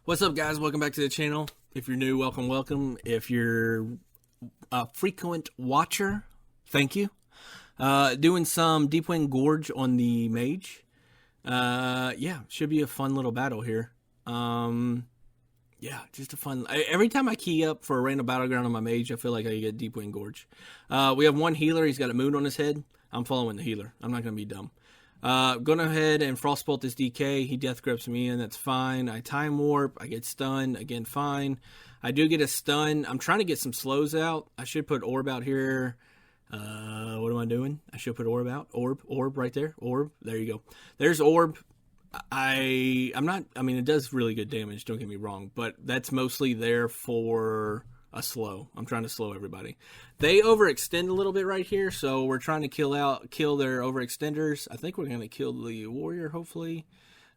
What's up, guys? Welcome back to the channel. If you're new, welcome. If you're a frequent watcher, thank you. Doing some Deepwind Gorge on the Mage. Yeah, should be a fun little battle here. Yeah, just a fun... Every time I key up for a random Battleground on my Mage, I feel like I get Deepwind Gorge. We have one healer. He's got a moon on his head. I'm following the healer. I'm not going to be dumb. Going ahead and Frostbolt this DK. He death grips me in. That's fine. I time warp. I get stunned. Again, fine. I do get a stun. I'm trying to get some slows out. I should put orb out here. What am I doing? I should put orb out. Orb right there. Orb. There you go. There's orb. I'm not, I mean, it does really good damage. Don't get me wrong, but that's mostly there for a slow. I'm trying to slow everybody. They overextend a little bit right here, so we're trying to kill their overextenders. I think we're going to kill the warrior, hopefully.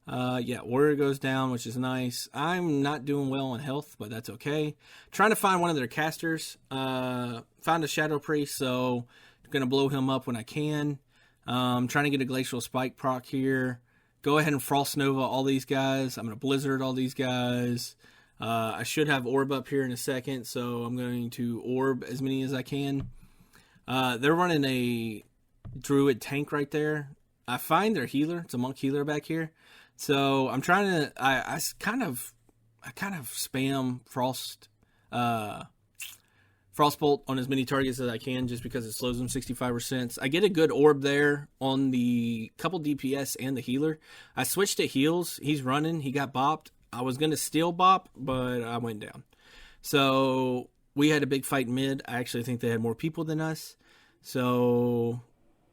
Yeah, warrior goes down, which is nice. I'm not doing well on health, but that's okay. Trying to find one of their casters. Found a shadow priest, so I'm going to blow him up when I can. Trying to get a glacial spike proc here. Go ahead and Frost Nova all these guys. I'm going to Blizzard all these guys. I should have orb up here in a second, so I'm going to orb as many as I can. They're running a druid tank right there. I find their healer. It's a monk healer back here. So I'm trying to. I kind of spam Frostbolt on as many targets as I can, just because it slows them 65%. I get a good orb there on the couple DPS and the healer. I switched to heals. He's running. He got bopped. I was going to steal bop, but I went down. So we had a big fight mid. I actually think they had more people than us. So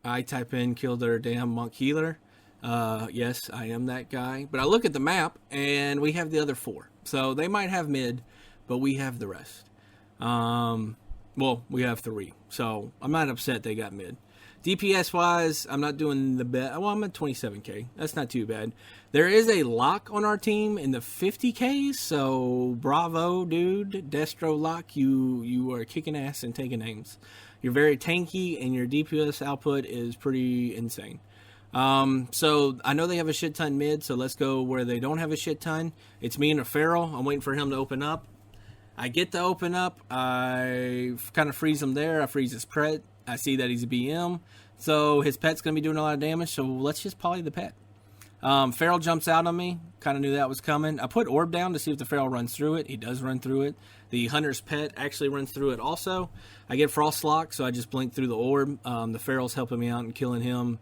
I type in kill their damn monk healer. Yes, I am that guy. But I look at the map, and we have the other four. So they might have mid, but we have the rest. Well, we have three. So I'm not upset they got mid. DPS-wise, I'm not doing the best. Well, I'm at 27k. That's not too bad. There is a lock on our team in the 50ks, so bravo, dude. Destro lock, you are kicking ass and taking names. You're very tanky, and your DPS output is pretty insane. So I know they have a shit ton mid, so let's go where they don't have a shit ton. It's me and a Feral. I'm waiting for him to open up. I get to open up. I kind of freeze him there. I freeze his pet. I see that he's a BM, so his pet's going to be doing a lot of damage, so let's just poly the pet. Feral jumps out on me. Kind of knew that was coming. I put orb down to see if the Feral runs through it. He does run through it. The hunter's pet actually runs through it also. I get frost lock, so I just blink through the orb. The Feral's helping me out and killing him.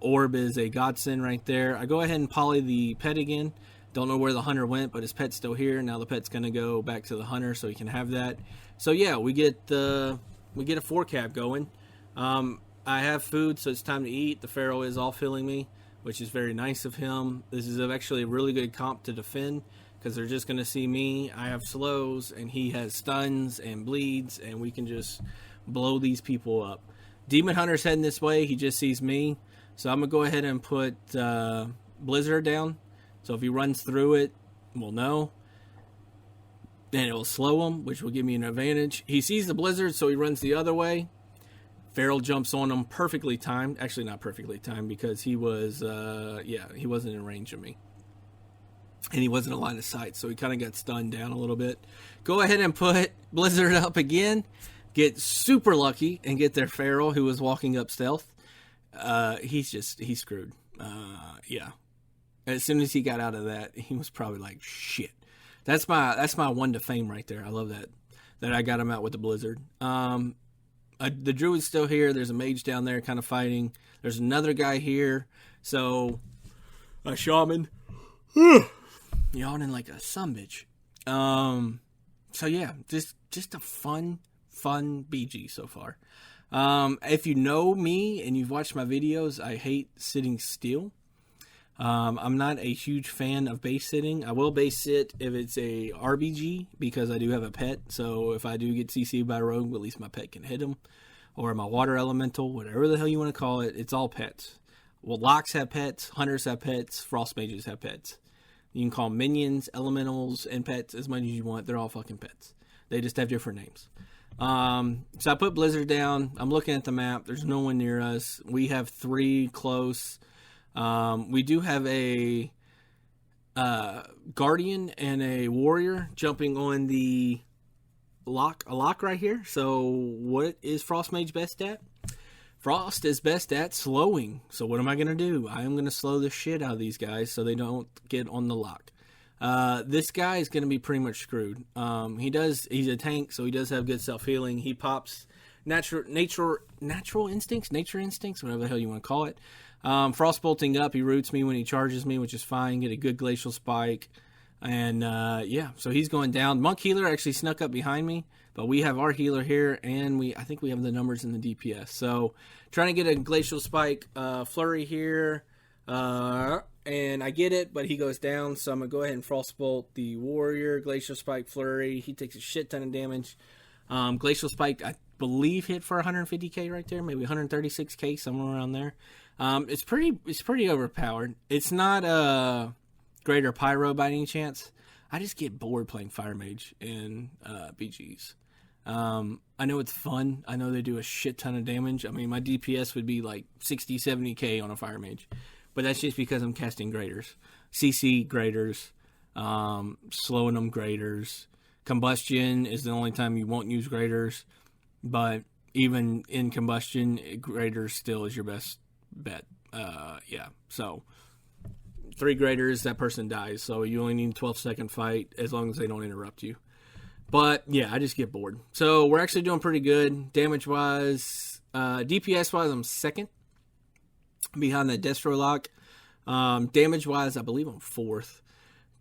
Orb is a godsend right there. I go ahead and poly the pet again. Don't know where the hunter went, but his pet's still here. Now the pet's going to go back to the hunter, so he can have that. So yeah, we get a 4-cap going. I have food, so it's time to eat. The Feral is all filling me, which is very nice of him. This is actually a really good comp to defend, because they're just going to see me. I have slows, and he has stuns and bleeds, and we can just blow these people up. Demon Hunter's heading this way. He just sees me. So I'm going to go ahead and put Blizzard down. So if he runs through it, we'll know. Then it will slow him, which will give me an advantage. He sees the Blizzard, so he runs the other way. Feral jumps on him, perfectly timed. Actually, not perfectly timed, because he was, he wasn't in range of me. And he wasn't in line of sight, so he kind of got stunned down a little bit. Go ahead and put Blizzard up again. Get super lucky and get their Feral, who was walking up stealth. He's screwed. Yeah. As soon as he got out of that, he was probably like, shit. That's my one to fame right there. I love that I got him out with the Blizzard. The Druid's still here. There's a Mage down there kind of fighting. There's another guy here. So, a Shaman. Yawning like a sumbitch. So yeah, just a fun BG so far. If you know me and you've watched my videos, I hate sitting still. I'm not a huge fan of base sitting. I will base sit if it's a RBG, because I do have a pet. So if I do get CC'd by a rogue, at least my pet can hit him. Or my water elemental, whatever the hell you want to call it. It's all pets. Well, locks have pets, hunters have pets, frost mages have pets. You can call them minions, elementals, and pets as much as you want. They're all fucking pets. They just have different names. So I put Blizzard down. I'm looking at the map. There's no one near us. We have 3 close. We do have a Guardian and a Warrior jumping on the lock right here. So what is Frost Mage best at? Frost is best at slowing. So what am I going to do? I am going to slow the shit out of these guys so they don't get on the lock. This guy is going to be pretty much screwed. He's a tank, so he does have good self-healing. He pops natural instincts, nature instincts, whatever the hell you want to call it. Frost bolting up, he roots me when he charges me, which is fine. Get a good glacial spike. And yeah, so he's going down. Monk healer actually snuck up behind me, but we have our healer here, and I think we have the numbers in the DPS. So trying to get a glacial spike flurry here, and I get it, but he goes down. So I'm gonna go ahead and frostbolt the warrior. Glacial spike flurry. He takes a shit ton of damage. Glacial spike, I believe, hit for 150k right there, maybe 136k, somewhere around there. It's pretty overpowered. It's not Greater Pyro by any chance. I just get bored playing Fire Mage in BGs. I know it's fun. I know they do a shit ton of damage. I mean, my DPS would be like 60, 70k on a Fire Mage. But that's just because I'm casting Graders. CC Graders, slowing them Graders. Combustion is the only time you won't use Graders. But even in Combustion, Graders still is your best bet. Yeah, so 3 Graders, that person dies. So you only need a 12-second fight as long as they don't interrupt you. But yeah, I just get bored. So we're actually doing pretty good. Damage-wise, DPS-wise, I'm second behind that Destro lock. Damage-wise, I believe I'm 4th.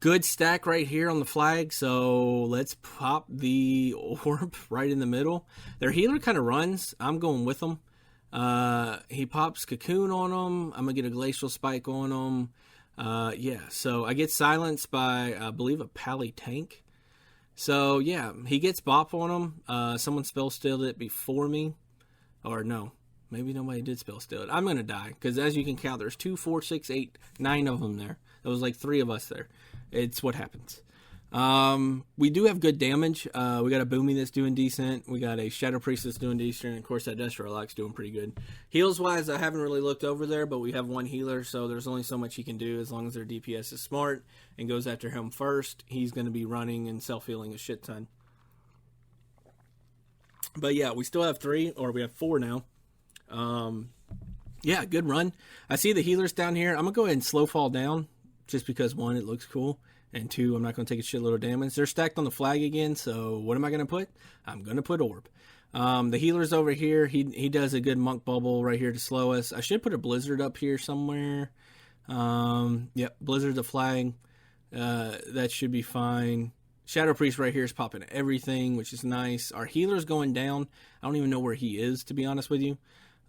Good stack right here on the flag, so let's pop the orb right in the middle. Their healer kind of runs. I'm going with them. He pops Cocoon on them. I'm going to get a Glacial Spike on them. Yeah, so I get silenced by, I believe, a Pally tank. So, yeah, he gets bop on him. Someone spell stealed it before me. Or no, maybe nobody did spell steal it. I'm going to die, because as you can count, there's 2, 4, 6, 8, 9 of them there. There was like 3 of us there. It's what happens. We do have good damage. We got a Boomy that's doing decent. We got a Shadow Priest that's doing decent. And of course, that Destro Lock's doing pretty good. Heals-wise, I haven't really looked over there, but we have one healer, so there's only so much he can do as long as their DPS is smart and goes after him first. He's going to be running and self-healing a shit ton. But yeah, we still have 3, or we have 4 now. Yeah, good run. I see the healers down here. I'm going to go ahead and slow fall down just because, 1, it looks cool. And 2, I'm not going to take a shitload of damage. They're stacked on the flag again, so what am I going to put? I'm going to put Orb. The healer's over here. He does a good Monk Bubble right here to slow us. I should put a Blizzard up here somewhere. Yep, Blizzard the flag. That should be fine. Shadow Priest right here is popping everything, which is nice. Our healer's going down. I don't even know where he is, to be honest with you.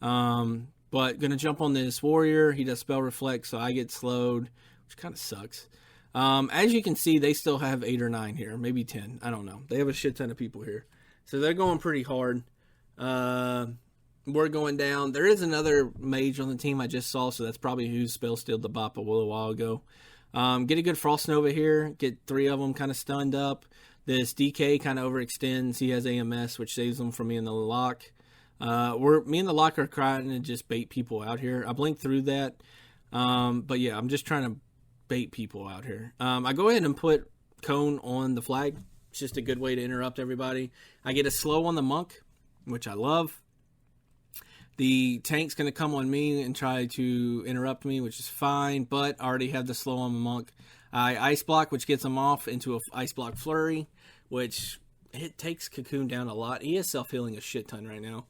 But going to jump on this Warrior. He does Spell Reflect, so I get slowed, which kind of sucks. As you can see, they still have 8 or 9 here, maybe 10. I don't know. They have a shit ton of people here. So they're going pretty hard. We're going down. There is another mage on the team I just saw, so that's probably who spell stealed the bop a little while ago. Get a good Frost Nova here. Get 3 of them kind of stunned up. This DK kind of overextends. He has AMS, which saves him from me in the lock. Me and the lock are trying to just bait people out here. I blinked through that. But yeah, I'm just trying to bait people out here. I go ahead and put Cone on the flag. It's just a good way to interrupt everybody. I get a slow on the Monk, which I love. The tank's going to come on me and try to interrupt me, which is fine, but I already have the slow on the Monk. I Ice Block, which gets him off into a Ice Block Flurry, which it takes Cocoon down a lot. He is self-healing a shit ton right now.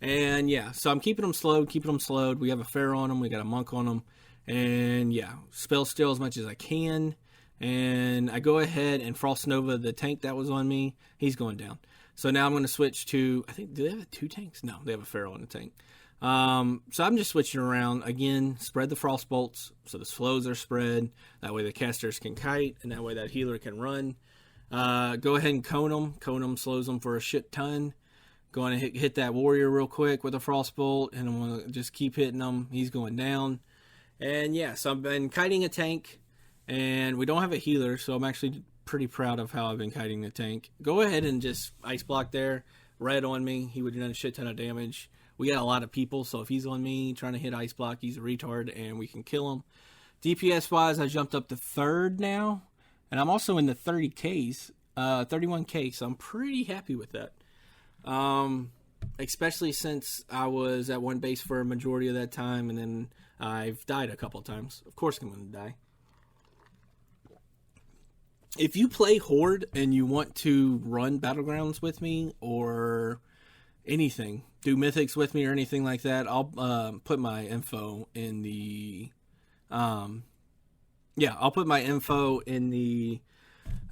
And yeah, so I'm keeping him slowed. We have a Pharaoh on him. We got a Monk on him. And yeah, spell steal as much as I can. And I go ahead and Frost Nova the tank that was on me. He's going down. So now I'm going to switch to, I think, do they have 2 tanks? No, they have a Pharaoh on the tank. So I'm just switching around. Again, spread the Frost Bolts so the slows are spread. That way the casters can kite, and that way that healer can run. Go ahead and cone them. Cone them slows them for a shit ton. Going to hit that warrior real quick with a Frost Bolt, and I'm going to just keep hitting him. He's going down. And yeah, so I've been kiting a tank, and we don't have a healer, so I'm actually pretty proud of how I've been kiting the tank. Go ahead and just Ice Block there. Red on me. He would have done a shit ton of damage. We got a lot of people, so if he's on me trying to hit Ice Block, he's a retard, and we can kill him. DPS wise, I jumped up to 3rd now, and I'm also in the 30Ks, 31K, so I'm pretty happy with that. Especially since I was at one base for a majority of that time, and then I've died a couple of times. Of course I'm going to die. If you play Horde and you want to run Battlegrounds with me or anything, do Mythics with me or anything like that, I'll put my info in the I'll put my info in the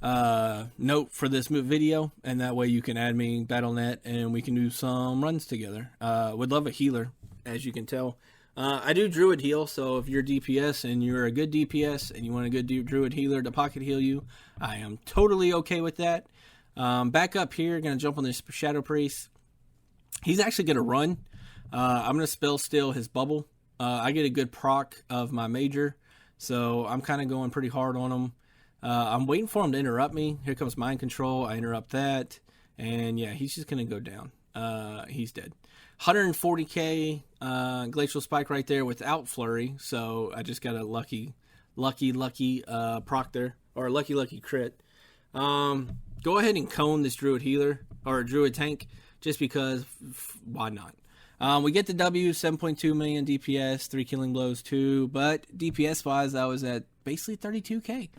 note for this video, and that way you can add me Battle.net and we can do some runs together. Would love a healer, as you can tell. I do Druid heal, so if you're DPS and you're a good DPS and you want a good Druid healer to pocket heal you, I am totally okay with that. Back up here, going to jump on this Shadow Priest. He's actually going to run. I'm going to spell steal his bubble. I get a good proc of my Major, so I'm kind of going pretty hard on him. I'm waiting for him to interrupt me. Here comes Mind Control. I interrupt that, and yeah, he's just going to go down. He's dead. 140k glacial spike right there without flurry, so I just got a lucky proc there, or a lucky crit. Go ahead and cone this Druid healer or Druid tank, just because why not? We get the W, 7.2 million DPS, 3 killing blows too, but DPS wise I was at basically 32k.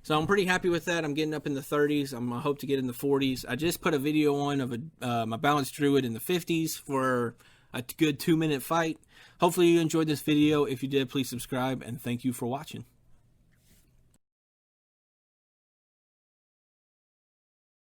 So I'm pretty happy with that. I'm getting up in the 30s. I hope to get in the 40s. I just put a video on of my balanced Druid in the 50s for a good 2-minute fight. Hopefully you enjoyed this video. If you did, please subscribe, and thank you for watching.